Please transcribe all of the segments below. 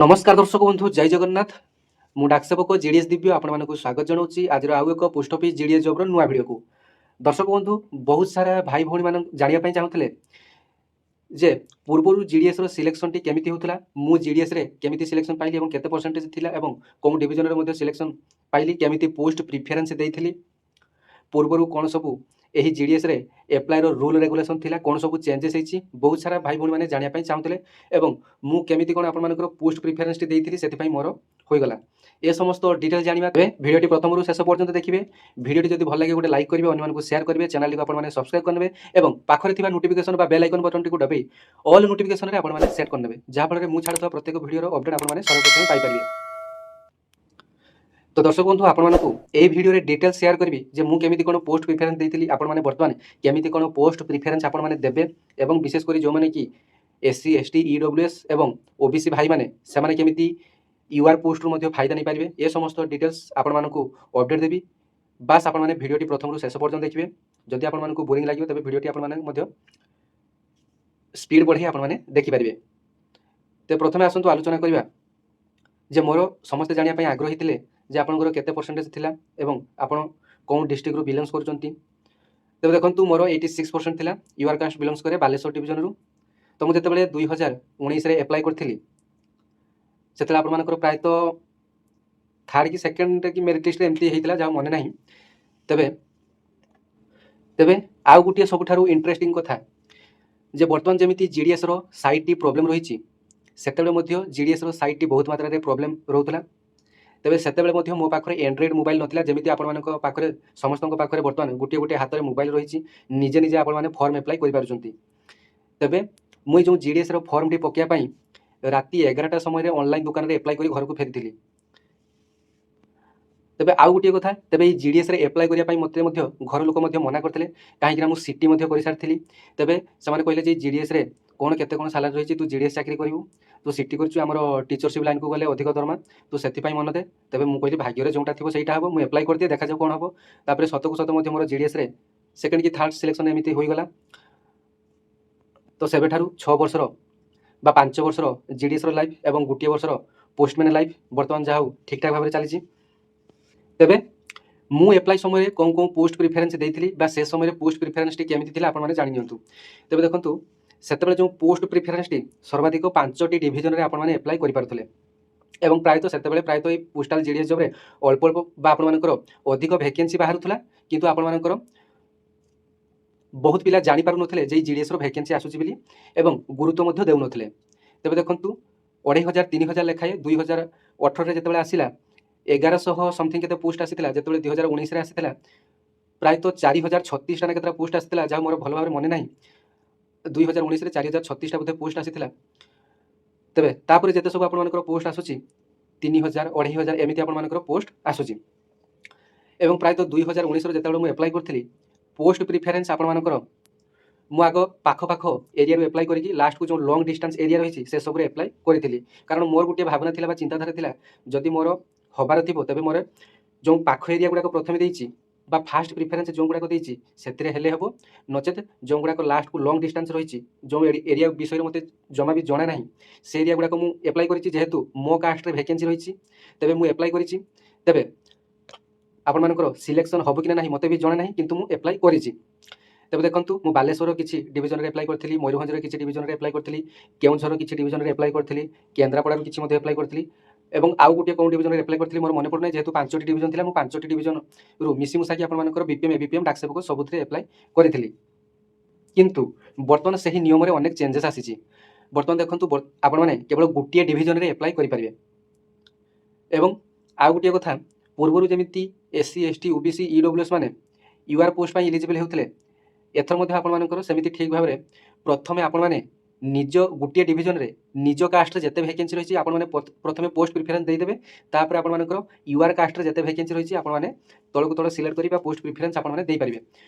नमस्कार दर्शक बंधु जय जगन्नाथ मु डाकसेवक जीडीएस दिव्य आपण स्वागत जनाऊँगी आज आउ एक पोस्ट ऑफिस जीडीएस जॉब नुआ वीडियो को। दर्शक बंधु बहुत सारा भाई भौणी मान जानापी चाहूले जे पूर्व जीडीएस सिलेक्शन टी केमिति होउतला मु जीडीएस रे केमिति सिलेक्शन पाइली एवं केते परसेंटेज थिला एवं कोन डिवीजन रे मध्ये सिलेक्शन पाइली केमिति पोस्ट प्रिफरेंस देइथिली पूर्व कौन सबू यही जीडीएस रे एप्लायर रूल रेगुलेशन थिला कौन सब चेंजेस होती बहुत सारा भाई भौणी मैंने जानापी चाहूले एवं मु केमिति कौन आपर पोस्ट प्रिफरेंस टी देइथिली सेति मोर होईगला ए समस्त डिटेल जानिबा भिडियोटी प्रथम शेष पर्यंत देखिए भिडियोटी जब भल लगे गोटे लाइक करेंगे अन्य शेयर करेंगे चैनल को आपने सब्सक्राइब करेंगे और पाखरे थिबा नोटिफिकेशन बा बेल आइकन बटन टी को दबाई ऑल नोटिफिकेशन रे आपने सेट करने जहाँफल में मुझे प्रत्येक भिडियो अपडेट आपने सर्वप्रथम पाइपर। तो दर्शक बंधु आपको ये भिडियो डिटेल शेयर करी जे मुझे केमी कौन पोस्ट प्रिफरेंस देती आपने बर्तमान केमी कौन पोस्ट प्रिफरेंस आपने देवे और विशेषकर जो मैंने कि एससी एसटी ईडब्ल्यूएस एवं ओबीसी भाई मैंने से केमी यूआर पोस्ट रू फायदा नहीं पारे ये समस्त डिटेल्स आपको अपडेट देवी बास आपने भिडियोटी प्रथम शेष पर्यटन देखिए जदि आपको बोरिंग लगे तेज भिडियोटी आपने स्पीड बढ़ी आपने देखिपारे। तो प्रथम आसतु आलोचना करवा जे मोर समस्ते जानापी आग्रही थे जे आपंकर केते परसेंटेज थिला एवं आपण कौन डिस्ट्रिक्ट रू बिलोंग्स करचंती। तो देखंतु मोर 86% थिला यूआर कास्ट बिलोंग्स करे बालेश्वर डिवीजन रू। तो मुझे जिते 2019 रे एप्लाई करथिली सेतला आपनकर प्रायतः थर्ड कि सेकंड कि मेरिट लिस्ट एमती हेतिला जा मने नाही। तबे तबे आउ गुटिया सबुठारु इंटरेस्टिंग कथा जे वर्तमान जेमिति जीडीएस रो साइट टी प्रॉब्लम रहिछि सेतेबेले मध्य जीडीएस रो साइट टी बहुत मात्रा रे प्रॉब्लम रहउतला। तेज से मो पाखे एंड्रॉइड मोबाइल नाला जमी आपरे समस्त पाखे बर्तमान गोटे गोटे हाथ में मोबाइल रही निजे निजे आपने फर्म एप्लाई करें। तेज मुई जो जीडीएस फर्म टी पकापी राति 11टा समय ऑनलाइन दुकान में एप्लाई कर घर को फेरी। तेज आउ गोटे कथा तेज ये जीडीएस एप्लाई करने मत घर लोक मना करते कहीं मुझे सीटी कर सारी। तेज से कहले जीडीएस कौन केते कौन सालारी रही तू जीडीएस चाकरी करू तू सीटी कर टीचरशिप लाइन को गले अधिक दरमा तू से मन दे। तेज मुझे भाग्य जोटा थी सहीटा हम मुझे एप्लाई करदिए देखा कौन हम तापर सत को सत मोर जीडीएस सेकेंड कि थर्ड सिलेक्शन एमती होगला। तो से 6 वर्षर बा 5 वर्षर जीडीएस लाइफ और गोटे वर्षर पोस्टमैन लाइफ बर्तमान जहाँ ठीक ठाक भाव में चली। तेबे मु एप्लाई समय कौन कौन पोस्ट प्रिफरेंस देती से समय पोस्ट प्रिफरेंस टी केमिति थिला आपन माने जानि नियंतु। तेबे देखंतु सेतेबेले जो पोस्ट प्रिफरेंस टी सर्वाधिक 5टी डिवीजन रे आपन माने एप्लाई करि पारथले एवं प्रायतः सेतेबेले प्रायतः पोस्टाल जीडीएस जॉब रे अल्प अल्प बा आपन मानकर अधिक वैकेंसी बाहरुथला किंतु आपन मानकर बहुत पिला जानि पारु नथले जे जीडीएस रो वैकेंसी आसुची बिली एवं गुरुत्व मध्ये देउ नथले। तेबे देखंतु 2500 3000 लेखाए 2018 रे जेतेबेले आसिला 1100 समथिंग केते पोस्ट आसीतिला जेतेबेले 2019 रे आसीतिला प्रायतः 4036 टा केते पोस्ट आसीतिला जा मोर भल भाबरे मने नाही 2019 रे 4036 टा बोधे पोस्ट आसीतिला। तेबे तापर जेते सब आपन पोस्ट आसुची 3000 2500 एमिति आपन पोस्ट आसुची एवं प्रायतः 2019 रो जेतेबेले मु एप्लाई करथिली पोस्ट प्रिफरेंस आपन मु आग पाख पाख एरिया रो एप्लाई करिकी लास्ट को जो लॉन्ग डिस्टेंस एरिया रही से सब रे एप्लाई करथिली कारण मोर गोटे भावना थिला बा चिंताधारा थिला जदि मोर हबार थिबो तबे मोर जो पाख एरिया गुडा प्रथम देइची बा फास्ट प्रिफरेंस जो गुड़ाक देइची सेतिरे हेले हबो नचेत जो गुड़ाक लास्ट को लॉन्ग डिस्टेंस रही जो एरिया विषय मते जमा भी जणा नाही से एरिया गुड़ाक मु एप्लाई करिची जेहेतु मो कास्ट रे वैकेंसी रही तेबे मु एप्लाई करिची तेबे आपण मानकर सिलेक्शन हबो कि नाही मते भी जणा नाही किंतु मु एप्लाई करिची। तेबे देखंतु मु बालेश्वर किछि डिवीजन रे एप्लाई करथिली मयूरभंज रे किछि डिवीजन रे एप्लाई करथिली केउंझर किछि डिवीजन रे एप्लाई करथिली केन्द्रापड़ा रो किछि मते एप्लाई करथिली एवं आउ गोटे कौन डिवीजन एप्लाई करथिली मोर मने पड़ नै जेहेतु 5टी डिवीजन थिला मु 5टी डिवीजन रु मिसी मुसाकी आपण मानकर बीपीएम एबीपीएम डाकसेवक सबुथरे एप्लाई करथिली किंतु वर्तमान सही नियम रे अनेक चेंजेस आसीची। वर्तमान देखंतु आपण माने केवल गोटे डिवीजन रे एप्लाई करि परिबे एवं आउ गोटे कथा पूर्वरु जेमिति एससी एसटी ओबीसी ईडब्ल्यूएस माने यूआर पोस्ट पई एलिजिबल हेउथले एथर मध्य आपण मानकर सेमिति ठीक भाव में प्रथमे आपण माने निज गोटे डिवीजन रे निज कास्ट रे जेते वैकेंसी रही आपण माने प्रथमे पोस्ट प्रिफरेंस दे देबे तापर आपण मानकर यूआर कास्ट रे जेते वैकेंसी रही आपण माने तळको तळ सिलेक्ट करी बा पोस्ट प्रिफरेंस आपण माने दे परिबे।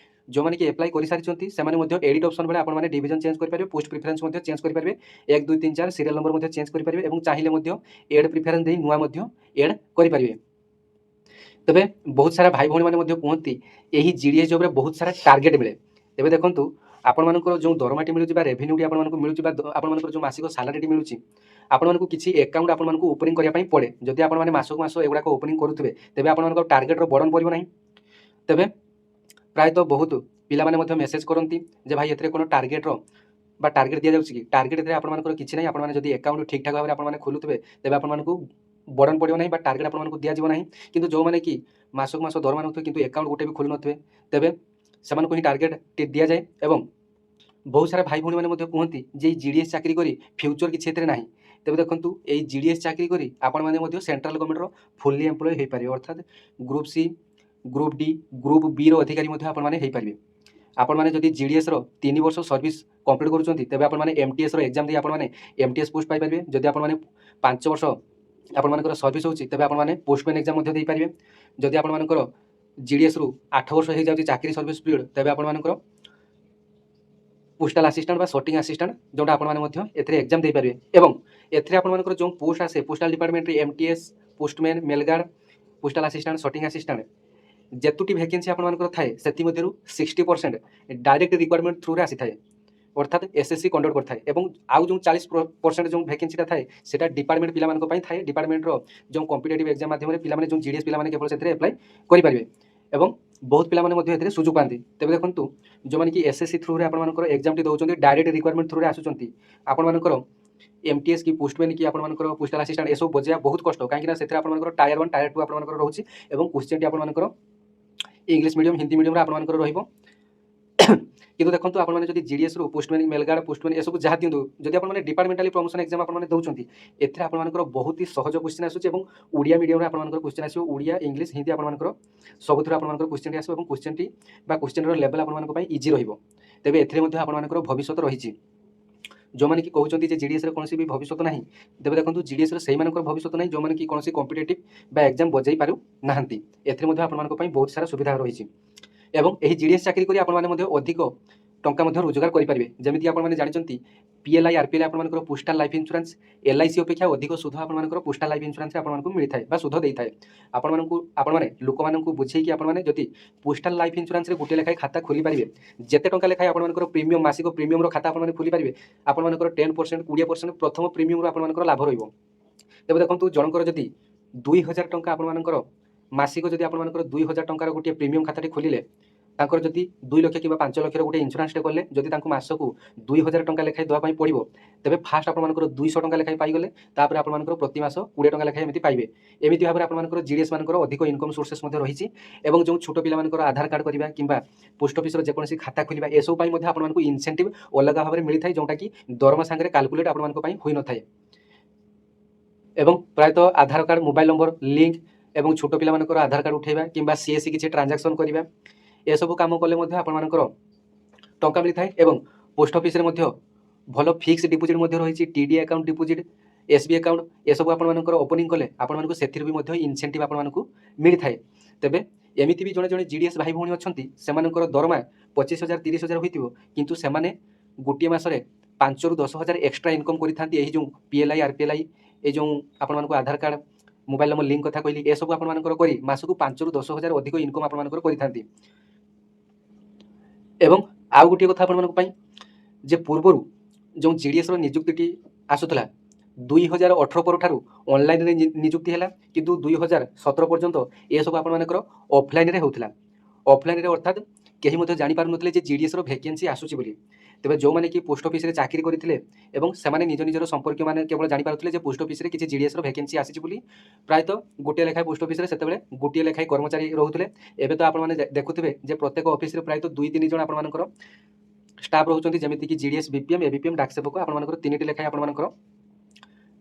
जो माने कि एप्लाई करि सारिचंती से माने मध्य एडिट ऑप्शन बेले आपण माने डिवीजन चेंज करि परिबे पोस्ट प्रिफरेंस मध्य चेंज करि परिबे 1 2 3 4 सीरियल नंबर मध्य चेंज करि परिबे एवं चाहिले मध्य एड प्रिफरेंस देई नुवा मध्य एड करि परिबे। तबे बहुत सारा भाई भौणी माने मध्य कहंती एही जीडीएस जॉब रे बहुत सारा टारगेट मिले। तेबे देखंतु ଆପଣମାନଙ୍କର ଯେଉଁ ଦରମାଟି ମିଳୁଛି ବା ରେଭିନ୍ୟୁଟି ଆପଣମାନଙ୍କୁ ମିଳୁଛି ବା ଆପଣମାନଙ୍କର ଯେଉଁ ମାସିକ ସାଲାରୀଟି ମିଳୁଛି, ଆପଣମାନଙ୍କୁ କିଛି ଆକାଉଣ୍ଟ ଆପଣମାନଙ୍କୁ ଓପନିଂ କରିବା ପାଇଁ ପଡ଼େ। ଯଦି ଆପଣମାନେ ମାସକୁ ମାସ ଏଗୁଡ଼ାକ ଓପନିଂ କରୁଥିବେ, ତେବେ ଆପଣଙ୍କର ଟାର୍ଗେଟର ବର୍ଡ଼ନ ପଡ଼ିବ ନାହିଁ। ତେବେ ପ୍ରାୟତଃ ବହୁତ ପିଲାମାନେ ମଧ୍ୟ ମେସେଜ କରନ୍ତି ଯେ ଭାଇ ଏଥିରେ କ'ଣ ଟାର୍ଗେଟର ବା ଟାର୍ଗେଟ ଦିଆଯାଉଛି କି? ଟାର୍ଗେଟ ଏଥିରେ ଆପଣମାନଙ୍କର କିଛି ନାହିଁ। ଆପଣମାନେ ଯଦି ଆକାଉଣ୍ଟ ଠିକ୍ଠାକ୍ ଭାବରେ ଆପଣମାନେ ଖୋଲୁଥିବେ, ତେବେ ଆପଣମାନଙ୍କୁ ବର୍ଡ଼ନ ପଡ଼ିବ ନାହିଁ ବା ଟାର୍ଗେଟ ଆପଣମାନଙ୍କୁ ଦିଆଯିବ ନାହିଁ। କିନ୍ତୁ ଯେଉଁମାନେ କି ମାସକୁ ମାସ ଦରମା ନେଉଥିବେ କିନ୍ତୁ ଆକାଉଣ୍ଟ ଗୋଟେ ବି ଖୋଲୁନଥିବେ, ତେବେ ସେମାନଙ୍କୁ ହିଁ ଟାର୍ଗେଟଟି ଦିଆଯାଏ। ଏବଂ ବହୁତ ସାରା ଭାଇ ଭଉଣୀମାନେ ମଧ୍ୟ କୁହନ୍ତି ଯେ ଏଇ ଜିଡ଼ିଏସ୍ ଚାକିରି କରି ଫ୍ୟୁଚର କିଛି ଏଥିରେ ନାହିଁ। ତେବେ ଦେଖନ୍ତୁ, ଏଇ ଜିଡ଼ିଏସ୍ ଚାକିରି କରି ଆପଣମାନେ ମଧ୍ୟ ସେଣ୍ଟ୍ରାଲ ଗଭର୍ଣ୍ଣମେଣ୍ଟର ଫୁଲି ଏମ୍ପ୍ଲୟ ହୋଇପାରିବେ, ଅର୍ଥାତ୍ group C, group D, group ବିର ଅଧିକାରୀ ମଧ୍ୟ ଆପଣମାନେ ହୋଇପାରିବେ। ଆପଣମାନେ ଯଦି ଜିଡ଼ିଏସ୍ର 3 ବର୍ଷ ସର୍ଭିସ୍ କମ୍ପ୍ଲିଟ୍ କରୁଛନ୍ତି, ତେବେ ଆପଣମାନେ MTSର ଏକ୍ଜାମ୍ ଦେଇ ଆପଣମାନେ MTS ପୋଷ୍ଟ ପାଇପାରିବେ। ଯଦି ଆପଣମାନେ 5 ବର୍ଷ ଆପଣମାନଙ୍କର ସର୍ଭିସ୍ ହେଉଛି, ତେବେ ଆପଣମାନେ ପୋଷ୍ଟମ୍ୟାନ୍ ଏକ୍ଜାମ୍ ମଧ୍ୟ ଦେଇପାରିବେ। ଯଦି ଆପଣମାନଙ୍କର ଜିଡ଼ିଏସ୍ରୁ 8 ବର୍ଷ ହୋଇଯାଉଛି ଚାକିରି ସର୍ଭିସ୍ ପିରିୟଡ଼, ତେବେ ଆପଣମାନଙ୍କର পোস্টাল ଆସିଷ୍ଟାଣ୍ଟ ବା ସର୍ଟିଂ ଆସିଷ୍ଟାଣ୍ଟ ଯେଉଁଟା ଆପଣମାନେ ମଧ୍ୟ ଏଥିରେ ଏକ୍ଜାମ୍ ଦେଇପାରିବେ। ଏବଂ ଏଥିରେ ଆପଣମାନଙ୍କର ଯେଉଁ ପୋଷ୍ଟ ଆସେ ପୋଷ୍ଟାଲ ଡିପାର୍ଟମେଣ୍ଟରେ MTS, postman, mail guard, postal assistant, sorting assistant, ଯେତୋଟି ଭ୍ୟାକେନ୍ସି ଆପଣମାନଙ୍କର ଥାଏ ସେଥିମଧ୍ୟରୁ 60% ଡାଇରେକ୍ଟ ରିକ୍ୱାରମେଣ୍ଟ ଥ୍ରୁରେ ଆସିଥାଏ, ଅର୍ଥାତ୍ SSC କଣ୍ଡକ୍ଟ କରିଥାଏ। ଏବଂ ଆଉ ଯେଉଁ 40% ଯେଉଁ ଭ୍ୟାକେନ୍ସିଟା ଥାଏ ସେଇଟା ଡିପାର୍ଟମେଣ୍ଟ ପିଲାମାନଙ୍କ ପାଇଁ ଥାଏ। ଡିପାର୍ଟମେଣ୍ଟର ଯେଉଁ କମ୍ପିଟେଟିଭ୍ ଏକ୍ଜାମ୍ ମାଧ୍ୟମରେ ପିଲାମାନେ ଯେଉଁ GDS ପିଲାମାନେ କେବଳ ସେଥିରେ ଆପ୍ଲାଏ କରିପାରିବେ ଏବଂ ବହୁତ ପିଲାମାନେ ମଧ୍ୟ ଏଥିରେ ସୁଯୋଗ ପାଆନ୍ତି। ତେବେ ଦେଖନ୍ତୁ, ଯେଉଁମାନେ କି SSC ଥ୍ରୁରେ ଆପଣମାନଙ୍କର ଏକ୍ଜାମ୍ଟି ଦେଉଛନ୍ତି, ଡାଇରେକ୍ଟ ରିକ୍ୱାରମେଣ୍ଟ ଥ୍ରୁରେ ଆସୁଛନ୍ତି, ଆପଣମାନଙ୍କର MTS କି ପୋଷ୍ଟମ୍ୟାନ୍ କି ଆପଣମାନଙ୍କର ପୋଷ୍ଟାଲ ଆସିଷ୍ଟାଣ୍ଟ ଏସବୁ ବଜାଇବା ବହୁତ କଷ୍ଟ, କାହିଁକିନା ସେଥିରେ ଆପଣମାନଙ୍କର Tier 1, Tier 2 ଆପଣମାନଙ୍କର ରହୁଛି ଏବଂ କ୍ୱେଶ୍ଚିନ୍ଟି ଆପଣମାନଙ୍କର ଇଂଲିଶ ମିଡ଼ିୟମ୍, ହିନ୍ଦୀ ମିଡ଼ିୟମ୍ରେ ଆପଣମାନଙ୍କର ରହିବ। କିନ୍ତୁ ଦେଖନ୍ତୁ, ଆପଣମାନେ ଯଦି ଜିଡ଼ିଏସ୍ରୁ ପୋଷ୍ଟମ୍ୟାନ୍, ମେଲଗାର୍ଡ଼, ପୋଷ୍ଟମ୍ୟାନ୍ ଏସବୁ ଯାହା ଦିଅନ୍ତୁ, ଯଦି ଆପଣମାନେ ଡିପାର୍ଟମେଣ୍ଟାଲି ପ୍ରମୋସନ୍ ଏକ୍ଜାମ୍ ଆପଣମାନେ ଦେଉଛନ୍ତି, ଏଥିରେ ଆପଣମାନଙ୍କର ବହୁତ ହି ସହଜ କ୍ୱେଶ୍ଚିନ୍ ଆସୁଛି ଏବଂ ଓଡ଼ିଆ ମିଡ଼ିୟମ୍ରେ ଆପଣମାନଙ୍କର କ୍ୱେଶ୍ଚିନ୍ ଆସିବ। ଓଡ଼ିଆ, ଇଂଲିଶ, ହିନ୍ଦୀ ଆପଣମାନଙ୍କର ସବୁଥିରୁ ଆପଣମାନଙ୍କର କ୍ୱେଶ୍ଚିନ୍ଟି ଆସିବ ଏବଂ କ୍ୱେଶ୍ଚିନ୍ଟି ବା କ୍ୱେଶ୍ଚିନ୍ର ଲେଭେଲ୍ ଆପଣମାନଙ୍କ ପାଇଁ ଇଜି ରହିବ। ତେବେ ଏଥିରେ ମଧ୍ୟ ଆପଣମାନଙ୍କର ଭବିଷ୍ୟତ ରହିଛି। ଯେଉଁମାନେ କି କହୁଛନ୍ତି ଯେ ଜିଡ଼ିଏସ୍ରେ କୌଣସି ବି ଭବିଷ୍ୟତ ନାହିଁ, ତେବେ ଦେଖନ୍ତୁ, ଜିଡ଼ିଏସ୍ରେ ସେଇମାନଙ୍କର ଭବିଷ୍ୟତ ନାହିଁ ଯେଉଁମାନେ କି କୌଣସି କମ୍ପିଟେଟିଭ୍ ବା ଏକ୍ଜାମ୍ ବଜାଇ ପାରୁନାହାନ୍ତି। ଏଥିରେ ମଧ୍ୟ ଆପଣମାନଙ୍କ ପାଇଁ ବହୁତ ସାରା ସୁବିଧା ରହିଛି ଏବଂ ଏହି ଜିଡ଼ିଏସ୍ ଚାକିରି କରି ଆପଣମାନେ ମଧ୍ୟ ଅଧିକ ଟଙ୍କା ମଧ୍ୟ ରୋଜଗାର କରିପାରିବେ। ଯେମିତିକି ଆପଣମାନେ ଜାଣିଛନ୍ତି, PLI, RPLI ଆପଣମାନଙ୍କର ପୋଷ୍ଟାଲ ଲାଇଫ୍ ଇନ୍ସୁରାନ୍ସ, LIC ଅପେକ୍ଷା ଅଧିକ ସୁଧ ଆପଣମାନଙ୍କର ପୋଷ୍ଟାଲ ଲାଇଫ୍ ଇନ୍ସୁରାନ୍ସରେ ଆପଣମାନଙ୍କୁ ମିଳିଥାଏ ବା ସୁଧ ଦେଇଥାଏ। ଆପଣମାନେ ଲୋକମାନଙ୍କୁ ବୁଝେଇକି ଆପଣମାନେ ଯଦି ପୋଷ୍ଟାଲ ଲାଇଫ୍ ଇନ୍ସୁରାନ୍ସରେ ଗୋଟିଏ ଲେଖାଏଁ ଖାତା ଖୋଲିପାରିବେ, ଯେତେ ଟଙ୍କା ଲେଖାଏଁ ଆପଣମାନଙ୍କର ପ୍ରିମିୟମ୍, ମାସିକ ପ୍ରିମିୟମ୍ର ଖାତା ଆପଣମାନେ ଖୋଲିପାରିବେ, ଆପଣମାନଙ୍କର 10%, 20% ପ୍ରଥମ ପ୍ରିମିୟମ୍ରୁ ଆପଣମାନଙ୍କର ଲାଭ ରହିବ। ତେବେ ଦେଖନ୍ତୁ, ଜଣଙ୍କର ଯଦି 2000 ଟଙ୍କା ଆପଣମାନଙ୍କର ମାସିକ, ଯଦି ଆପଣମାନଙ୍କର 2000 ଟଙ୍କାର ଗୋଟିଏ ପ୍ରିମିୟମ୍ ଖାତାଟି ଖୋଲିଲେ, ତାଙ୍କର ଯଦି 2 ଲକ୍ଷ କିମ୍ବା 5 ଲକ୍ଷର ଗୋଟେ ଇନ୍ସୁରାନ୍ସଟେ କଲେ, ଯଦି ତାଙ୍କୁ ମାସକୁ 2000 ଟଙ୍କା ଲେଖାଏଁ ଦେବା ପାଇଁ ପଡ଼ିବ, ତେବେ ଫାଷ୍ଟ ଆପଣମାନଙ୍କର 200 ଟଙ୍କା ଲେଖାଏଁ ପାଇଗଲେ, ତାପରେ ଆପଣମାନଙ୍କର ପ୍ରତି ମାସ 20 ଟଙ୍କା ଲେଖାଏଁ ଏମିତି ପାଇବେ। ଏମିତି ଭାବରେ ଆପଣମାନଙ୍କର ଜିଡ଼ିଏସ୍ ମାନଙ୍କର ଅଧିକ ଇନକମ୍ ସୋର୍ସେସ୍ ମଧ୍ୟ ରହିଛି। ଏବଂ ଯେଉଁ ଛୋଟ ପିଲାମାନଙ୍କର ଆଧାର କାର୍ଡ଼ କରିବା କିମ୍ବା ପୋଷ୍ଟ ଅଫିସର ଯେକୌଣସି ଖାତା ଖୋଲିବା, ଏସବୁ ପାଇଁ ମଧ୍ୟ ଆପଣମାନଙ୍କୁ ଇନସେଣ୍ଟିଭ୍ ଅଲଗା ଭାବରେ ମିଳିଥାଏ, ଯେଉଁଟାକି ଦରମା ସାଙ୍ଗରେ କାଲକୁଲେଟ୍ ଆପଣମାନଙ୍କ ପାଇଁ ହୋଇନଥାଏ। ଏବଂ ପ୍ରାୟତଃ ଆଧାର କାର୍ଡ଼, ମୋବାଇଲ୍ ନମ୍ବର ଲିଙ୍କ୍ ଏବଂ ଛୋଟ ପିଲାମାନଙ୍କର ଆଧାର କାର୍ଡ଼ ଉଠାଇବା କିମ୍ବା CSC କିଛି ଟ୍ରାଞ୍ଜାକ୍ସନ୍ କରିବା, ଏସବୁ କାମ କଲେ ମଧ୍ୟ ଆପଣମାନଙ୍କର ଟଙ୍କା ମିଳିଥାଏ। ଏବଂ ପୋଷ୍ଟ ଅଫିସରେ ମଧ୍ୟ ଭଲ ଫିକ୍ସ ଡିପୋଜିଟ୍ ମଧ୍ୟ ରହିଛି। TD account deposit, SB account, ଏସବୁ ଆପଣମାନଙ୍କର ଓପନିଂ କଲେ ଆପଣମାନଙ୍କୁ ସେଥିରୁ ବି ମଧ୍ୟ ଇନସେଣ୍ଟିଭ୍ ଆପଣମାନଙ୍କୁ ମିଳିଥାଏ। ତେବେ ଏମିତି ବି ଜଣେ ଜଣେ ଜିଡ଼ିଏସ୍ ଭାଇ ଭଉଣୀ ଅଛନ୍ତି, ସେମାନଙ୍କର ଦରମା 25,000, 30,000 ହୋଇଥିବ, କିନ୍ତୁ ସେମାନେ ଗୋଟିଏ ମାସରେ 5,000 ରୁ 10,000 ଏକ୍ସଟ୍ରା ଇନକମ୍ କରିଥାନ୍ତି। ଏହି ଯେଉଁ PLI, RPLI, এই ଯେଉଁ ଆପଣମାନଙ୍କୁ ଆଧାର କାର୍ଡ଼, ମୋବାଇଲ୍ ନମ୍ବର ଲିଙ୍କ୍ କଥା କହିଲି, ଏସବୁ ଆପଣମାନଙ୍କର କରି ମାସକୁ 5,000 ରୁ 10,000 ଅଧିକ ଇନକମ୍ ଆପଣମାନଙ୍କର କରିଥାନ୍ତି। ଏବଂ ଆଉ ଗୋଟିଏ କଥା ଆପଣମାନଙ୍କ ପାଇଁ, ଯେ ପୂର୍ବରୁ ଯେଉଁ ଜିଡ଼ିଏସ୍ର ନିଯୁକ୍ତିଟି ଆସୁଥିଲା, 2018 ପରଠାରୁ ଅନଲାଇନ୍ରେ ନିଯୁକ୍ତି ହେଲା, କିନ୍ତୁ 2017 ପର୍ଯ୍ୟନ୍ତ ଏସବୁ ଆପଣମାନଙ୍କର ଅଫଲାଇନ୍ରେ ହେଉଥିଲା। ଅଫଲାଇନ୍ରେ ଅର୍ଥାତ୍ କେହି ମଧ୍ୟ ଜାଣିପାରୁନଥିଲେ ଯେ ଜିଡ଼ିଏସ୍ର ଭ୍ୟାକେନ୍ସି ଆସୁଛି ବୋଲି। ତେବେ ଯେଉଁମାନେ କି ପୋଷ୍ଟ ଅଫିସରେ ଚାକିରି କରିଥିଲେ ଏବଂ ସେମାନେ ନିଜ ନିଜର ସମ୍ପର୍କୀୟମାନେ କେବଳ ଜାଣିପାରୁଥିଲେ ଯେ ପୋଷ୍ଟ ଅଫିସରେ କିଛି ଜିଡ଼ିଏସ୍ର ଭ୍ୟାକେନ୍ସି ଆସିଛି ବୋଲି। ପ୍ରାୟତଃ ଗୋଟିଏ ଲେଖାଏଁ ପୋଷ୍ଟ ଅଫିସରେ ସେତେବେଳେ ଗୋଟିଏ ଲେଖାଏଁ କର୍ମଚାରୀ ରହୁଥିଲେ। ଏବେ ତ ଆପଣମାନେ ଦେଖୁଥିବେ ଯେ ପ୍ରତ୍ୟେକ ଅଫିସରେ ପ୍ରାୟତଃ 2-3 ଜଣ ଆପଣମାନଙ୍କର ଷ୍ଟାଫ୍ ରହୁଛନ୍ତି, ଯେମିତିକି ଜିଡ଼ିଏସ୍, BPM, ABPM, ଡାକ ସେବକ, ଆପଣମାନଙ୍କର 3ଟି ଲେଖାଏଁ ଆପଣମାନଙ୍କର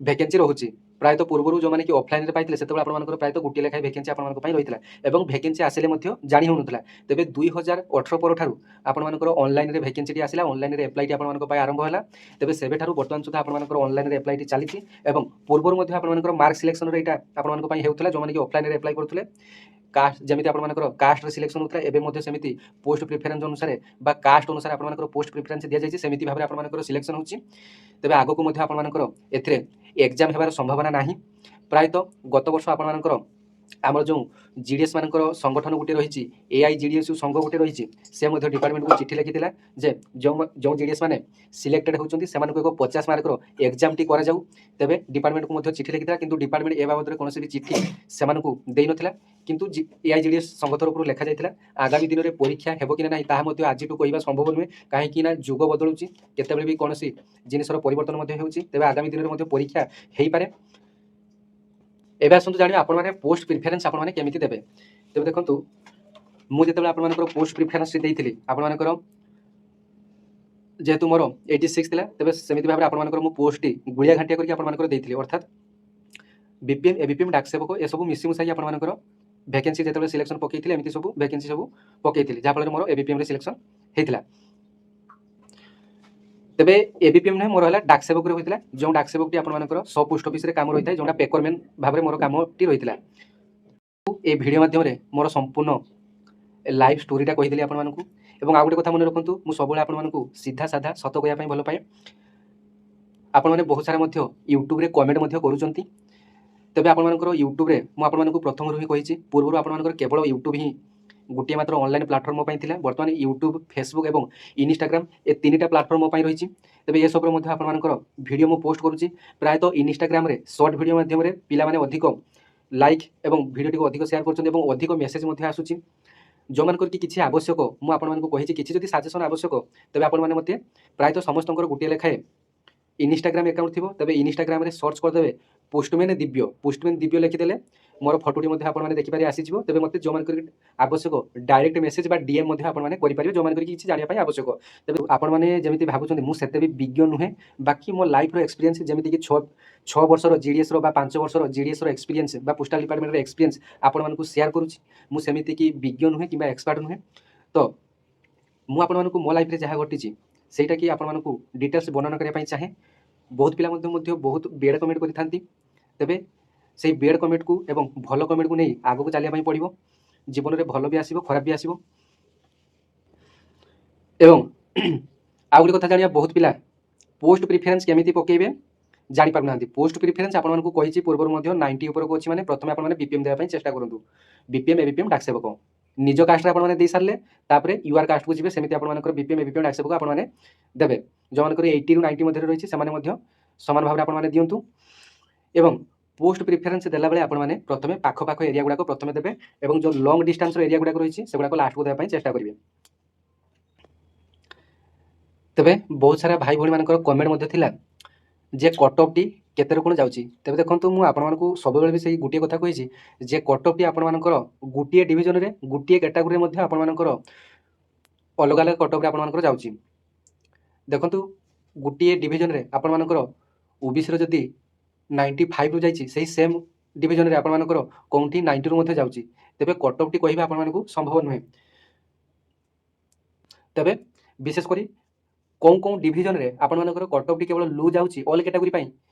ଭ୍ୟାକେନ୍ସି ରହୁଛି। ପ୍ରାୟତଃ ପୂର୍ବରୁ ଯେଉଁମାନେ କି ଅଫଲାଇନ୍ରେ ପାଇଥିଲେ, ସେତେବେଳେ ଆପଣମାନଙ୍କର ପ୍ରାୟତଃ ଗୋଟିଏ ଲେଖାଏଁ ଭ୍ୟାକେନ୍ସି ଆପଣମାନଙ୍କ ପାଇଁ ରହିଥିଲା ଏବଂ ଭ୍ୟାକେନ୍ସି ଆସିଲେ ମଧ୍ୟ ଜାଣି ହେଉନଥିଲା। ତେବେ 2018 ପରଠାରୁ ଆପଣମାନଙ୍କର ଅନଲାଇନ୍ରେ ଭ୍ୟାକେନ୍ସିଟି ଆସିଲା, ଅନଲାଇନ୍ରେ ଆପ୍ଲାଇଟି ଆପଣମାନଙ୍କ ପାଇଁ ଆରମ୍ଭ ହେଲା। ତେବେ ସେବେଠାରୁ ବର୍ତ୍ତମାନ ସୁଦ୍ଧା ଆପଣମାନଙ୍କର ଅନଲାଇନ୍ରେ ଆପ୍ଲାଇଟି ଚାଲିଛି ଏବଂ ପୂର୍ବରୁ ମଧ୍ୟ ଆପଣମାନଙ୍କର ମାର୍କ ସିଲେକ୍ସନ୍ରେ ଏଇଟା ଆପଣମାନଙ୍କ ପାଇଁ ହେଉଥିଲା, ଯେଉଁମାନେ କି ଅଫଲାଇନ୍ରେ ଆପ୍ଲାଏ କରୁଥିଲେ। କାଷ୍ଟ, ଯେମିତି ଆପଣମାନଙ୍କର କାଷ୍ଟରେ ସିଲେକ୍ସନ୍ ହେଉଥିଲା, ଏବେ ମଧ୍ୟ ସେମିତି ପୋଷ୍ଟ ପ୍ରିଫରେନ୍ସ ଅନୁସାରେ ବା କାଷ୍ଟ ଅନୁସାରେ ଆପଣମାନଙ୍କର ପୋଷ୍ଟ ପ୍ରିଫରେନ୍ସ ଦିଆଯାଇଛି, ସେମିତି ଭାବରେ ଆପଣମାନଙ୍କର ସିଲେକ୍ସନ୍ ହେଉଛି। ତେବେ ଆଗକୁ ମଧ୍ୟ ଆପଣମାନଙ୍କର ଏଥିରେ ଏକ୍ଜାମ୍ ହେବାର ସମ୍ଭାବନା ନାହିଁ। ପ୍ରାୟତଃ ଗତ ବର୍ଷ ଆପଣମାନଙ୍କର ଆମର ଯେଉଁ ଜିଡିଏସ୍ ମାନଙ୍କର ସଂଗଠନ ଗୋଟେ ରହିଛି, AIGDSU ସଂଘ ଗୋଟେ ରହିଛି, ସେ ମଧ୍ୟ ଡିପାର୍ଟମେଣ୍ଟକୁ ଚିଠି ଲେଖିଥିଲା ଯେ ଯେଉଁ ଜିଡିଏସ୍ ମାନେ ସିଲେକ୍ଟେଡ୍ ହେଉଛନ୍ତି ସେମାନଙ୍କୁ ଏକ 50 ମାର୍କର ଏକ୍ଜାମଟି କରାଯାଉ। ତେବେ ଡିପାର୍ଟମେଣ୍ଟକୁ ମଧ୍ୟ ଚିଠି ଲେଖିଥିଲା, କିନ୍ତୁ ଡିପାର୍ଟମେଣ୍ଟ ଏ ବାବଦରେ କୌଣସି ବି ଚିଠି ସେମାନଙ୍କୁ ଦେଇନଥିଲା। କିନ୍ତୁ AIGDS ସଂଘ ତରଫରୁ ଲେଖାଯାଇଥିଲା ଆଗାମୀ ଦିନରେ ପରୀକ୍ଷା ହେବ କି ନାହିଁ ତାହା ମଧ୍ୟ ଆଜିଠୁ କହିବା ସମ୍ଭବ ନୁହେଁ, କାହିଁକି ନା ଯୁଗ ବଦଳୁଛି, କେତେବେଳେ ବି କୌଣସି ଜିନିଷର ପରିବର୍ତ୍ତନ ମଧ୍ୟ ହେଉଛି। ତେବେ ଆଗାମୀ ଦିନରେ ମଧ୍ୟ ପରୀକ୍ଷା ହେଇପାରେ। ଏବେ ଆସନ୍ତୁ ଜାଣିବା ଆପଣମାନେ ପୋଷ୍ଟ ପ୍ରିଫରେନ୍ସ ଆପଣମାନେ କେମିତି ଦେବେ। ତେବେ ଦେଖନ୍ତୁ, ମୁଁ ଯେତେବେଳେ ଆପଣମାନଙ୍କର ପୋଷ୍ଟ ପ୍ରିଫରେନ୍ସ ଦେଇଥିଲି, ଆପଣମାନଙ୍କର ଯେହେତୁ ମୋର 86 ଥିଲା, ତେବେ ସେମିତି ଭାବରେ ଆପଣମାନଙ୍କର ମୁଁ ପୋଷ୍ଟଟି ଗୁଳିଆ ଘାଣ୍ଟିଆ କରିକି ଆପଣମାନଙ୍କର ଦେଇଥିଲି, ଅର୍ଥାତ୍ BPM ABPM ଡାକ ସେବକ ଏସବୁ ମିଶିମୁଶାଇ ଆପଣମାନଙ୍କର ଭ୍ୟାକେନ୍ସି ଯେତେବେଳେ ସିଲେକ୍ସନ୍ ପକେଇଥିଲି, ଏମିତି ସବୁ ଭ୍ୟାକେନ୍ସି ସବୁ ପକେଇଥିଲି, ଯାହାଫଳରେ ମୋର ABPMରେ ସିଲେକ୍ସନ୍ ହେଇଥିଲା। ତେବେ ABPM ନୁହେଁ, ମୋର ହେଲା ଡାକ ସେବକରେ ହୋଇଥିଲା। ଯେଉଁ ଡାକ ସେବକଟି ଆପଣମାନଙ୍କର ସବ୍ ପୋଷ୍ଟ ଅଫିସରେ କାମ ରହିଥାଏ, ଯେଉଁଟା ପେକରମ୍ୟାନ୍ ଭାବରେ ମୋର କାମଟି ରହିଥିଲା। এই ভিডিও মাধ্যমে মোর সম্পূর্ণ লাইভ স্টোरीटा কহিদেলি ଆପଣମାନଙ୍କୁ। এবং ଆଉ ଗୋଟେ କଥା ମନେ ରଖନ୍ତୁ, ମୁଁ ସବୁବେଳେ ଆପଣମାନଙ୍କୁ ସିଧା ସାଧା ସତ କହିବା ପାଇଁ ଭଲ ପାଏ। ଆପଣମାନେ ବହୁତ ସାରା ମଧ୍ୟ ୟୁଟ୍ୟୁବରେ କମେଣ୍ଟ ମଧ୍ୟ କରୁଛନ୍ତି। ତେବେ ଆପଣମାନଙ୍କର ୟୁଟ୍ୟୁବରେ ମୁଁ ଆପଣମାନଙ୍କୁ ପ୍ରଥମରୁ ହିଁ କହିଛି, ପୂର୍ବରୁ ଆପଣମାନଙ୍କର କେବଳ ୟୁଟ୍ୟୁବ ହିଁ ଗୋଟିଏ ମାତ୍ର ଅନଲାଇନ୍ ପ୍ଲାଟଫର୍ମ ମୋ ପାଇଁ ଥିଲା। ବର୍ତ୍ତମାନ ୟୁଟ୍ୟୁବ, ଫେସବୁକ୍ ଏବଂ ଇନଷ୍ଟାଗ୍ରାମ ଏ ତିନିଟା ପ୍ଲାଟଫର୍ମ ମୋ ପାଇଁ ରହିଛି। ତେବେ ଏସବୁରେ ମଧ୍ୟ ଆପଣମାନଙ୍କର ଭିଡ଼ିଓ ମୁଁ ପୋଷ୍ଟ କରୁଛି। ପ୍ରାୟତଃ ଇନଷ୍ଟାଗ୍ରାମରେ ସର୍ଟ ଭିଡ଼ିଓ ମାଧ୍ୟମରେ ପିଲାମାନେ ଅଧିକ ଲାଇକ୍ ଏବଂ ଭିଡ଼ିଓଟିକୁ ଅଧିକ ସେୟାର କରୁଛନ୍ତି ଏବଂ ଅଧିକ ମେସେଜ ମଧ୍ୟ ଆସୁଛି। ଯେଉଁମାନଙ୍କର କି କିଛି ଆବଶ୍ୟକ, ମୁଁ ଆପଣମାନଙ୍କୁ କହିଛି କିଛି ଯଦି ସାଜେସନ୍ ଆବଶ୍ୟକ, ତେବେ ଆପଣମାନେ ମୋତେ ପ୍ରାୟତଃ ସମସ୍ତଙ୍କର ଗୋଟିଏ ଲେଖାଏଁ ଇନଷ୍ଟାଗ୍ରାମ ଆକାଉଣ୍ଟ ଥିବ, ତେବେ ଇନଷ୍ଟାଗ୍ରାମରେ ସର୍ଚ୍ଚ କରିଦେବେ ପୋଷ୍ଟମ୍ୟାନ୍ ଦିବ୍ୟ ଲେଖିଦେଲେ ମୋର ଫଟୋଟି ମଧ୍ୟ ଆପଣମାନେ ଦେଖିପାରି ଆସିଯିବ। ତେବେ ମୋତେ ଯେଉଁମାନଙ୍କର ଆବଶ୍ୟକ ଡାଇରେକ୍ଟ ମେସେଜ ବା DM ମଧ୍ୟ ଆପଣମାନେ କରିପାରିବେ, ଯେଉଁମାନଙ୍କର କିଛି ଜାଣିବା ପାଇଁ ଆବଶ୍ୟକ। ତେବେ ଆପଣମାନେ ଯେମିତି ଭାବୁଛନ୍ତି ମୁଁ ସେତେ ବି ବିଜ୍ଞ ନୁହେଁ, ବାକି ମୋ ଲାଇଫ୍ର ଏକ୍ସପିରିଏନ୍ସ ଯେମିତିକି 6 ବର୍ଷର ଜିଡିଏସ୍ର ବା 5 ବର୍ଷର ଜିଡିଏସ୍ର ଏକ୍ସପିରିଏନ୍ସ ବା ପୋଷ୍ଟାଲ ଡିପାର୍ଟମେଣ୍ଟର ଏକ୍ସପିରିଏନ୍ସ ଆପଣମାନଙ୍କୁ ସେୟାର କରୁଛି। ମୁଁ ସେମିତିକି ବିଜ୍ଞ ନୁହେଁ କିମ୍ବା ଏକ୍ସପର୍ଟ ନୁହେଁ। ତ ମୁଁ ଆପଣମାନଙ୍କୁ ମୋ ଲାଇଫ୍ରେ ଯାହା ଘଟିଛି ସେଇଟା କି ଆପଣମାନଙ୍କୁ ଡିଟେଲ୍ସ ବର୍ଣ୍ଣନା କରିବା ପାଇଁ ଚାହେଁ। ବହୁତ ପିଲା ମଧ୍ୟ ବହୁତ ବେଡ଼ କମେଣ୍ଟ କରିଥାନ୍ତି। ତେବେ ସେଇ ବେଡ଼ କମେଣ୍ଟକୁ ଏବଂ ଭଲ କମେଣ୍ଟକୁ ନେଇ ଆଗକୁ ଚାଲିବା ପାଇଁ ପଡ଼ିବ। ଜୀବନରେ ଭଲ ବି ଆସିବ, ଖରାପ ବି ଆସିବ। ଏବଂ ଆଉ ଗୋଟେ କଥା ଜାଣିବା, ବହୁତ ପିଲା ପୋଷ୍ଟ ପ୍ରିଫରେନ୍ସ କେମିତି ପକେଇବେ ଜାଣିପାରୁନାହାନ୍ତି। ପୋଷ୍ଟ ପ୍ରିଫରେନ୍ସ ଆପଣମାନଙ୍କୁ କହିଛି ପୂର୍ବରୁ ମଧ୍ୟ 90 ଉପରକୁ ଅଛି, ମାନେ ପ୍ରଥମେ ଆପଣମାନେ BPM ଦେବା ପାଇଁ ଚେଷ୍ଟା କରନ୍ତୁ। BPM ABPM ଡାକ ସେବକ ନିଜ କାଷ୍ଟରେ ଆପଣମାନେ ଦେଇ ସାରିଲେ, ତାପରେ UR କାଷ୍ଟକୁ ଯିବେ। ସେମିତି ଆପଣମାନଙ୍କର BPM ABPM ଡାକ ସେବକ ଆପଣମାନେ ଦେବେ। ଯେଉଁମାନଙ୍କର 80ରୁ 90 ମଧ୍ୟରେ ରହିଛି ସେମାନେ ମଧ୍ୟ ସମାନ ଭାବରେ ଆପଣମାନେ ଦିଅନ୍ତୁ। ଏବଂ ପୋଷ୍ଟ ପ୍ରିଫରେନ୍ସ ଦେଲାବେଳେ ଆପଣମାନେ ପ୍ରଥମେ ପାଖ ଏରିଆ ଗୁଡ଼ାକ ପ୍ରଥମେ ଦେବେ ଏବଂ ଯେଉଁ ଲଙ୍ଗ ଡିଷ୍ଟାନ୍ସର ଏରିଆ ଗୁଡ଼ାକ ରହିଛି ସେଗୁଡ଼ାକ ଲାଷ୍ଟକୁ ଦେବା ପାଇଁ ଚେଷ୍ଟା କରିବେ। ତେବେ ବହୁତ ସାରା ଭାଇ ଭଉଣୀମାନଙ୍କର କମେଣ୍ଟ ମଧ୍ୟ ଥିଲା ଯେ କଟ୍ ଅଫ୍ଟି କେତେରେ କ'ଣ ଯାଉଛି। ତେବେ ଦେଖନ୍ତୁ, ମୁଁ ଆପଣମାନଙ୍କୁ ସବୁବେଳେ ବି ସେଇ ଗୋଟିଏ କଥା କହିଛି ଯେ କଟ୍ ଅଫ୍ଟି ଆପଣମାନଙ୍କର ଗୋଟିଏ ଡିଭିଜନରେ ଗୋଟିଏ କ୍ୟାଟାଗୋରୀରେ ମଧ୍ୟ ଆପଣମାନଙ୍କର ଅଲଗା ଅଲଗା କଟ୍ ଅଫ୍ରେ ଆପଣମାନଙ୍କର ଯାଉଛି। ଦେଖନ୍ତୁ, ଗୋଟିଏ ଡିଭିଜନରେ ଆପଣମାନଙ୍କର OBCର ଯଦି 95ରୁ ଯାଇଛି, ସେହି ସେମ୍ ଡିଭିଜନରେ ଆପଣମାନଙ୍କର କେଉଁଠି 90ରୁ ମଧ୍ୟ ଯାଉଛି। ତେବେ କଟ୍ ଅଫ୍ଟି କହିବା ଆପଣମାନଙ୍କୁ ସମ୍ଭବ ନୁହେଁ। ତେବେ ବିଶେଷ କରି କେଉଁ ଡିଭିଜନରେ ଆପଣମାନଙ୍କର କଟ୍ ଅଫ୍ଟି କେବଳ ଲୁ ଯାଉଛି ଅଲ୍ କ୍ୟାଟାଗୋରୀ ପାଇଁ,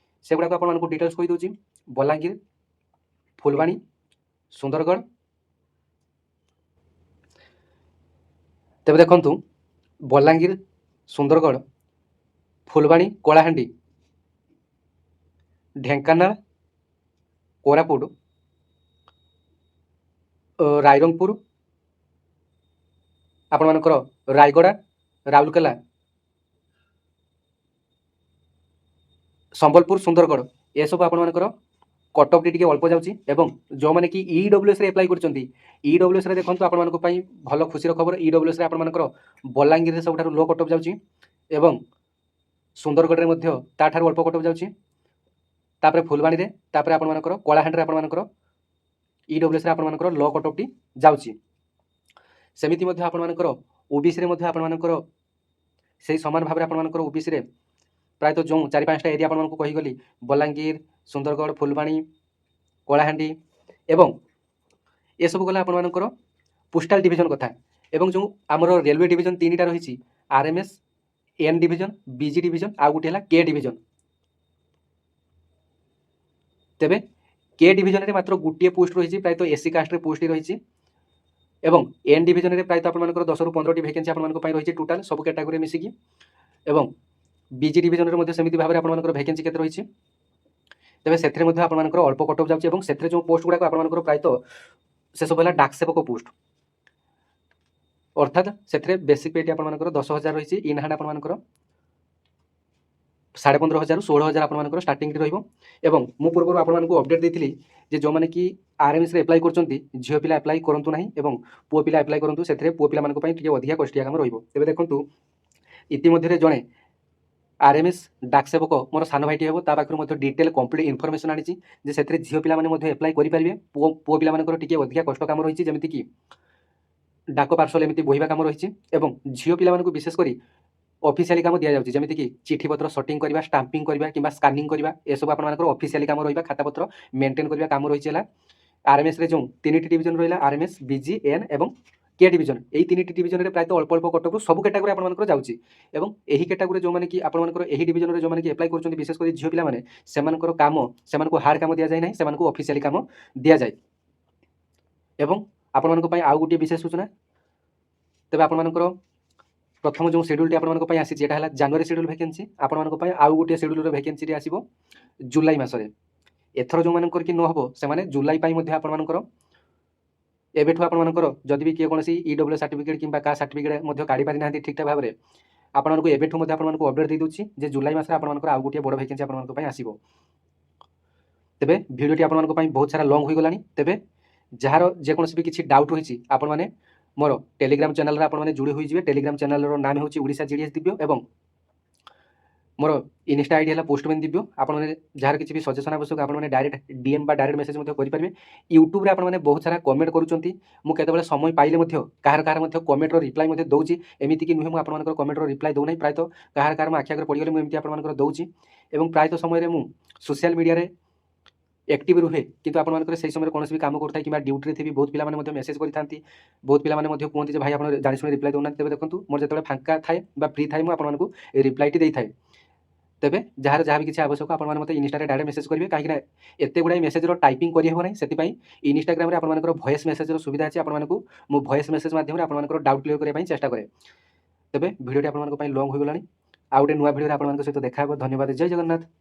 ସେଗୁଡ଼ାକ ଆପଣମାନଙ୍କୁ ଡିଟେଲ୍ସ କହିଦେଉଛି। ବଲାଙ୍ଗୀର, ଫୁଲବାଣୀ, ସୁନ୍ଦରଗଡ଼। ତେବେ ଦେଖନ୍ତୁ, ବଲାଙ୍ଗୀର, ସୁନ୍ଦରଗଡ଼, ଫୁଲବାଣୀ, କଳାହାଣ୍ଡି, ଢେଙ୍କାନାଳ, କୋରାପୁଟ, ରାଇରଙ୍ଗପୁର, ଆପଣମାନଙ୍କର ରାୟଗଡ଼ା, ରାଉରକେଲା, ସମ୍ବଲପୁର, ସୁନ୍ଦରଗଡ଼ ଏସବୁ ଆପଣମାନଙ୍କର କଟ୍ ଅଫ୍ଟି ଟିକେ ଅଳ୍ପ ଯାଉଛି। ଏବଂ ଯେଉଁମାନେ କି EWSରେ ଆପ୍ଲାଏ କରିଛନ୍ତି, EWSରେ ଦେଖନ୍ତୁ ଆପଣମାନଙ୍କ ପାଇଁ ଭଲ ଖୁସିର ଖବର, EWSରେ ଆପଣମାନଙ୍କର ବଲାଙ୍ଗୀରରେ ସବୁଠାରୁ ଲୋ କଟ୍ ଅଫ୍ ଯାଉଛି ଏବଂ ସୁନ୍ଦରଗଡ଼ରେ ମଧ୍ୟ ତାଠାରୁ ଅଳ୍ପ କଟ୍ ଅଫ୍ ଯାଉଛି। ତାପରେ ଫୁଲବାଣୀରେ, ତାପରେ ଆପଣମାନଙ୍କର କଳାହାଣ୍ଡିରେ ଆପଣମାନଙ୍କର EWSରେ ଆପଣମାନଙ୍କର ଲୋ କଟ୍ ଅଫ୍ଟି ଯାଉଛି। ସେମିତି ମଧ୍ୟ ଆପଣମାନଙ୍କର OBCରେ ମଧ୍ୟ ଆପଣମାନଙ୍କର ସେଇ ସମାନ ଭାବରେ ଆପଣମାନଙ୍କର OBCରେ ପ୍ରାୟତଃ ଯେଉଁ 4-5ଟା ଏରିଆ ଆପଣମାନଙ୍କୁ କହିଗଲି, ବଲାଙ୍ଗୀର, ସୁନ୍ଦରଗଡ଼, ଫୁଲବାଣୀ, କଳାହାଣ୍ଡି ଏବଂ ଏସବୁ ଗଲା ଆପଣମାନଙ୍କର ପୋଷ୍ଟାଲ ଡିଭିଜନ କଥା। ଏବଂ ଯେଉଁ ଆମର ରେଲୱେ ଡିଭିଜନ 3ଟା ରହିଛି, RMS, N division, BG division, ଆଉ ଗୋଟିଏ ହେଲା K ଡିଭିଜନ। ତେବେ K ଡିଭିଜନରେ ମାତ୍ର ଗୋଟିଏ ପୋଷ୍ଟ ରହିଛି, ପ୍ରାୟତଃ SC କାଷ୍ଟରେ ପୋଷ୍ଟଟି ରହିଛି। ଏବଂ N ଡିଭିଜନରେ ପ୍ରାୟତଃ ଆପଣମାନଙ୍କର 10ରୁ 15ଟି ଭ୍ୟାକେନ୍ସି ଆପଣମାନଙ୍କ ପାଇଁ ରହିଛି ଟୋଟାଲ ସବୁ କ୍ୟାଟାଗୋରୀ ମିଶିକି। ଏବଂ BG ଡିଭିଜନରେ ମଧ୍ୟ ସେମିତି ଭାବରେ ଆପଣମାନଙ୍କର ଭ୍ୟାକେନ୍ସି କେତେ ରହିଛି। ତେବେ ସେଥିରେ ମଧ୍ୟ ଆପଣମାନଙ୍କର ଅଳ୍ପ କଟ୍ ଅଫ୍ ଯାଉଛି ଏବଂ ସେଥିରେ ଯେଉଁ ପୋଷ୍ଟ ଗୁଡ଼ାକ ଆପଣମାନଙ୍କର ପ୍ରାୟତଃ ସେସବୁ ହେଲା ଡାକ ସେବକ ପୋଷ୍ଟ, ଅର୍ଥାତ୍ ସେଥିରେ ବେସିକ୍ ପେଟି ଆପଣମାନଙ୍କର 10,000 ରହିଛି, ଇନ୍ ହ୍ୟାଣ୍ଡ ଆପଣମାନଙ୍କର 15,500ରୁ 16,000 ଆପଣମାନଙ୍କର ଷ୍ଟାର୍ଟିଂରେ ରହିବ। ଏବଂ ମୁଁ ପୂର୍ବରୁ ଆପଣମାନଙ୍କୁ ଅପଡେଟ୍ ଦେଇଥିଲି ଯେ ଯେଉଁମାନେ କି ଆର୍ଏମ୍ଏସ୍ରେ ଆପ୍ଲାଏ କରୁଛନ୍ତି ଝିଅ ପିଲା ଆପ୍ଲାଏ କରନ୍ତୁ ନାହିଁ ଏବଂ ପୁଅ ପିଲା ଆପ୍ଲାଏ କରନ୍ତୁ, ସେଥିରେ ପୁଅ ପିଲାମାନଙ୍କ ପାଇଁ ଟିକେ ଅଧିକା କଷ୍ଟିଆ କାମ ରହିବ। ତେବେ ଦେଖନ୍ତୁ ଇତିମଧ୍ୟରେ ଜଣେ ଆର୍ଏମ୍ଏସ୍ ଡାକ ସେବକ ମୋର ସାନ ଭାଇଟି ହେବ, ତା ପାଖରୁ ମଧ୍ୟ ଡିଟେଲ୍ କମ୍ପ୍ଲିଟ୍ ଇନଫର୍ମେସନ୍ ଆଣିଛି ଯେ ସେଥିରେ ଝିଅ ପିଲାମାନେ ମଧ୍ୟ ଆପ୍ଲାଏ କରିପାରିବେ। ପୁଅ ପିଲାମାନଙ୍କର ଟିକେ ଅଧିକା କଷ୍ଟ କାମ ରହିଛି, ଯେମିତିକି ଡାକ ପାର୍ସଲ ଏମିତି ବୋହିବା କାମ ରହିଛି ଏବଂ ଝିଅ ପିଲାମାନଙ୍କୁ ବିଶେଷ କରି ଅଫିସିଆଲି କାମ ଦିଆଯାଉଛି, ଯେମିତିକି ଚିଠିପତ୍ର ସଟିଂ କରିବା, ଷ୍ଟାମ୍ପିଂ କରିବା କିମ୍ବା ସ୍କାନିଂ କରିବା, ଏସବୁ ଆପଣମାନଙ୍କର ଅଫିସିଆଲି କାମ ରହିବା, ଖାତାପତ୍ର ମେଣ୍ଟେନ୍ କରିବା କାମ ରହିଛି। ହେଲା ଆର୍ଏମ୍ଏସ୍ରେ ଯେଉଁ 3ଟି ଡିଭିଜନ ରହିଲା ଆର୍ଏମ୍ଏସ୍, ବିଜି, ଏନ୍ ଏବଂ କେ ଡିଭିଜନ, এই 3ଟି ଡିଭିଜନରେ ପ୍ରାୟତଃ ଅଳ୍ପ ଅଳ୍ପ କଟଅଫ୍ ସବୁ କ୍ୟାଟାଗୋରୀ ଆପଣମାନଙ୍କର ଯାଉଛି ଏବଂ ଏହି କ୍ୟାଟାଗୋରୀ ଯେଉଁମାନେ କି ଆପଣମାନଙ୍କର ଏହି ଡିଭିଜନରେ ଯେଉଁମାନେ କି ଆପ୍ଲାଏ କରୁଛନ୍ତି ବିଶେଷ କରି ଝିଅ ପିଲାମାନେ, ସେମାନଙ୍କର କାମ ସେମାନଙ୍କୁ ହାର୍ଡ଼ କାମ ଦିଆଯାଏ ନାହିଁ, ସେମାନଙ୍କୁ ଅଫିସିଆଲି କାମ ଦିଆଯାଏ। ଏବଂ ଆପଣମାନଙ୍କ ପାଇଁ ଆଉ ଗୋଟିଏ ବିଶେଷ ସୂଚନା, ତେବେ ଆପଣମାନଙ୍କର ପ୍ରଥମ ଯେଉଁ ସେଡ୍ୟୁଲଟି ଆପଣମାନଙ୍କ ପାଇଁ ଆସିଛି ଏଟା ହେଲା ଜାନୁଆରୀ ସେଡ୍ୟୁଲ ଭ୍ୟାକେନ୍ସି, ଆପଣମାନଙ୍କ ପାଇଁ ଆଉ ଗୋଟିଏ ସେଡ୍ୟୁଲର ଭ୍ୟାକେନ୍ସିଟି ଆସିବ ଜୁଲାଇ ମାସରେ। ଏଥର ଯେଉଁମାନଙ୍କର କି ନ ହେବ ସେମାନେ ଜୁଲାଇ ପାଇଁ ମଧ୍ୟ ଆପଣମାନଙ୍କର ଏବେଠୁ ଆପଣମାନଙ୍କର ଯଦି ବି କିଏ କୌଣସି ଇଡବ୍ଲ୍ୟୁ ସାର୍ଟିଫିକେଟ୍ କିମ୍ବା କାଷ୍ଟ ସାର୍ଟିଫିକେଟ୍ ମଧ୍ୟ କାଢ଼ି ପାରିନାହାନ୍ତି ଠିକ୍ଠାକ୍ ଭାବରେ, ଆପଣମାନଙ୍କୁ ଏବେଠୁ ମଧ୍ୟ ଆପଣମାନଙ୍କୁ ଅପଡେଟ୍ ଦେଇଦେଉଛି ଯେ ଜୁଲାଇ ମାସରେ ଆପଣମାନଙ୍କର ଆଉ ଗୋଟିଏ ବଡ଼ ଭ୍ୟାକେନ୍ସି ଆପଣମାନଙ୍କ ପାଇଁ ଆସିବ। ତେବେ ଭିଡ଼ିଓଟି ଆପଣମାନଙ୍କ ପାଇଁ ବହୁତ ସାରା ଲଙ୍ଗ ହୋଇଗଲାଣି। ତେବେ ଯାହାର ଯେକୌଣସି ବି କିଛି ଡାଉଟ୍ ରହିଛି ଆପଣମାନେ ମୋର ଟେଲିଗ୍ରାମ ଚ୍ୟାନେଲରେ ଆପଣମାନେ ଯୋଡ଼ି ହୋଇଯିବେ। ଟେଲିଗ୍ରାମ ଚ୍ୟାନେଲର ନାମ ହେଉଛି ଓଡ଼ିଶା ଜିଡିଏସ୍ ଦିବ୍ୟ ଏବଂ ମୋର ଇନଷ୍ଟା ଆଇଡି ହେଲା ପୋଷ୍ଟମ୍ୟାନ୍ ଦିବ୍ୟ। ଆପଣମାନେ ଯାହାର କିଛି ବି ସଜେସନ୍ ଆବଶ୍ୟକ ଆପଣମାନେ ଡାଇରେକ୍ଟ DM ବା ଡାଇରେକ୍ଟ ମେସେଜ ମଧ୍ୟ କରିପାରିବେ। ୟୁଟ୍ୟୁବରେ ଆପଣମାନେ ବହୁତ ସାରା କମେଣ୍ଟ କରୁଛନ୍ତି, ମୁଁ କେତେବେଳେ ସମୟ ପାଇଲେ ମଧ୍ୟ କାହାର ମଧ୍ୟ କମେଣ୍ଟର ରିପ୍ଲାଏ ମଧ୍ୟ ଦେଉଛି। ଏମିତିକି ନୁହେଁ ମୁଁ ଆପଣମାନଙ୍କର କମେଣ୍ଟର ରିପ୍ଲାଏ ଦେଉନାହିଁ, ପ୍ରାୟତଃ କାହାର ମୋ ଆଖି ଆଗରେ ପଡ଼ିଗଲେ ମୁଁ ଏମିତି ଆପଣମାନଙ୍କର ଦେଉଛି ଏବଂ ପ୍ରାୟତଃ ସମୟରେ ମୁଁ ସୋସିଆଲ ମିଡ଼ିଆରେ एक्टिव रुहे, किंतु आपंकर से समय कौन भी कम करता कि ड्यूटी थी बहुत पिला मेसेज करती, बहुत पिला कहते भाई आप जाशुणी रिप्लाई दौना। तेज देखो मोर जो फांका थाए फ्री थाए मुझे रिप्लाईटी दे थाए। तेबे जार जहाँ भी किसी आवश्यक आप इनस्टा डायरेक्ट मेसेज करेंगे, कहीं एत गुड़ाई मेसेजर टाइपिंग करना से इनस्टाग्राम आप वॉइस मेसेजर सुविधा अच्छी, आपको मुझे वॉइस मेसेज मध्यम आप डाउट क्लियर करने चेष्टा करें। तेबे भिडियोटी आप लंग होगा, आउ गोटे नुआ भिडियो आप सहित देखा। धन्यवाद। जय जगन्नाथ।